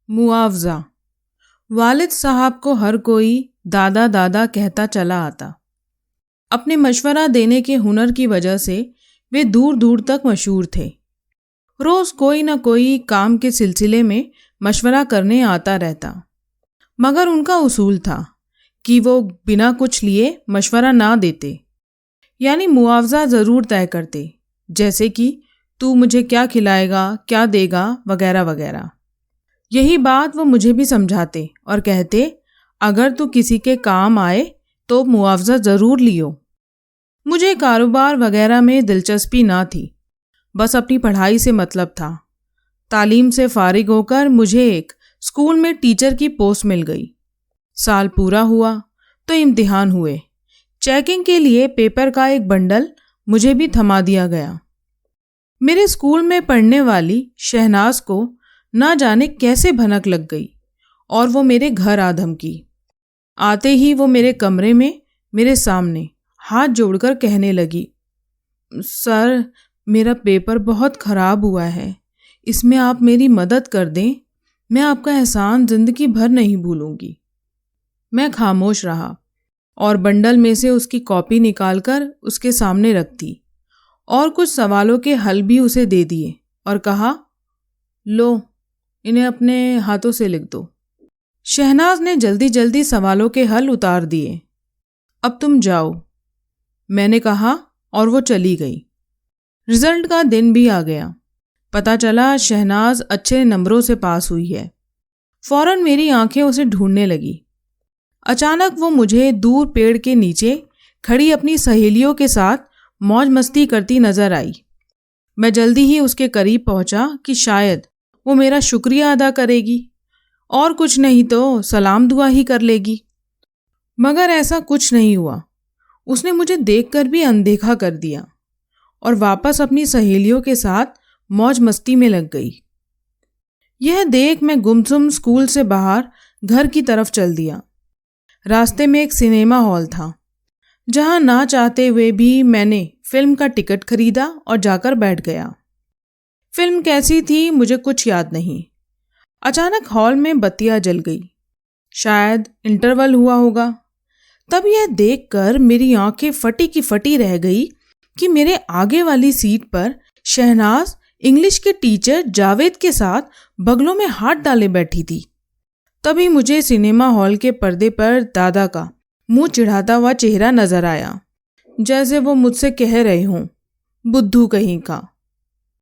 मुआवजा। वालिद साहब को हर कोई दादा दादा कहता चला आता। अपने मशवरा देने के हुनर की वजह से वे दूर दूर तक मशहूर थे। रोज़ कोई न कोई काम के सिलसिले में मशवरा करने आता रहता, मगर उनका उसूल था कि वो बिना कुछ लिए मशवरा ना देते, यानी मुआवजा ज़रूर तय करते, जैसे कि तू मुझे क्या खिलाएगा, क्या देगा, वगैरह वगैरह। यही बात वो मुझे भी समझाते और कहते, अगर तू किसी के काम आए तो मुआवजा ज़रूर लियो। मुझे कारोबार वगैरह में दिलचस्पी ना थी, बस अपनी पढ़ाई से मतलब था। तालीम से फारिग होकर मुझे एक स्कूल में टीचर की पोस्ट मिल गई। साल पूरा हुआ तो इम्तिहान हुए। चेकिंग के लिए पेपर का एक बंडल मुझे भी थमा दिया गया। मेरे स्कूल में पढ़ने वाली शहनाज को ना जाने कैसे भनक लग गई और वो मेरे घर आ धमकी। आते ही वो मेरे कमरे में मेरे सामने हाथ जोड़कर कहने लगी, सर मेरा पेपर बहुत ख़राब हुआ है, इसमें आप मेरी मदद कर दें, मैं आपका एहसान ज़िंदगी भर नहीं भूलूंगी। मैं खामोश रहा और बंडल में से उसकी कॉपी निकालकर उसके सामने रख दी और कुछ सवालों के हल भी उसे दे दिए और कहा, लो इन्हें अपने हाथों से लिख दो। शहनाज ने जल्दी जल्दी सवालों के हल उतार दिए। अब तुम जाओ, मैंने कहा और वो चली गई। रिजल्ट का दिन भी आ गया। पता चला शहनाज अच्छे नंबरों से पास हुई है। फौरन मेरी आंखें उसे ढूंढने लगी। अचानक वो मुझे दूर पेड़ के नीचे खड़ी अपनी सहेलियों के साथ मौज मस्ती करती नजर आई। मैं जल्दी ही उसके करीब पहुंचा कि शायद वो मेरा शुक्रिया अदा करेगी और कुछ नहीं तो सलाम दुआ ही कर लेगी, मगर ऐसा कुछ नहीं हुआ। उसने मुझे देखकर भी अनदेखा कर दिया और वापस अपनी सहेलियों के साथ मौज मस्ती में लग गई। यह देख मैं गुमसुम स्कूल से बाहर घर की तरफ चल दिया। रास्ते में एक सिनेमा हॉल था, जहां ना चाहते हुए भी मैंने फिल्म का टिकट खरीदा और जाकर बैठ गया। फिल्म कैसी थी मुझे कुछ याद नहीं। अचानक हॉल में बत्तियां जल गई, शायद इंटरवल हुआ होगा। तब यह देखकर मेरी आंखें फटी की फटी रह गई कि मेरे आगे वाली सीट पर शहनाज इंग्लिश के टीचर जावेद के साथ बगलों में हाथ डाले बैठी थी। तभी मुझे सिनेमा हॉल के पर्दे पर दादा का मुंह चिढ़ाता हुआ चेहरा नजर आया, जैसे वो मुझसे कह रहे हों, बुद्धू कहीं का।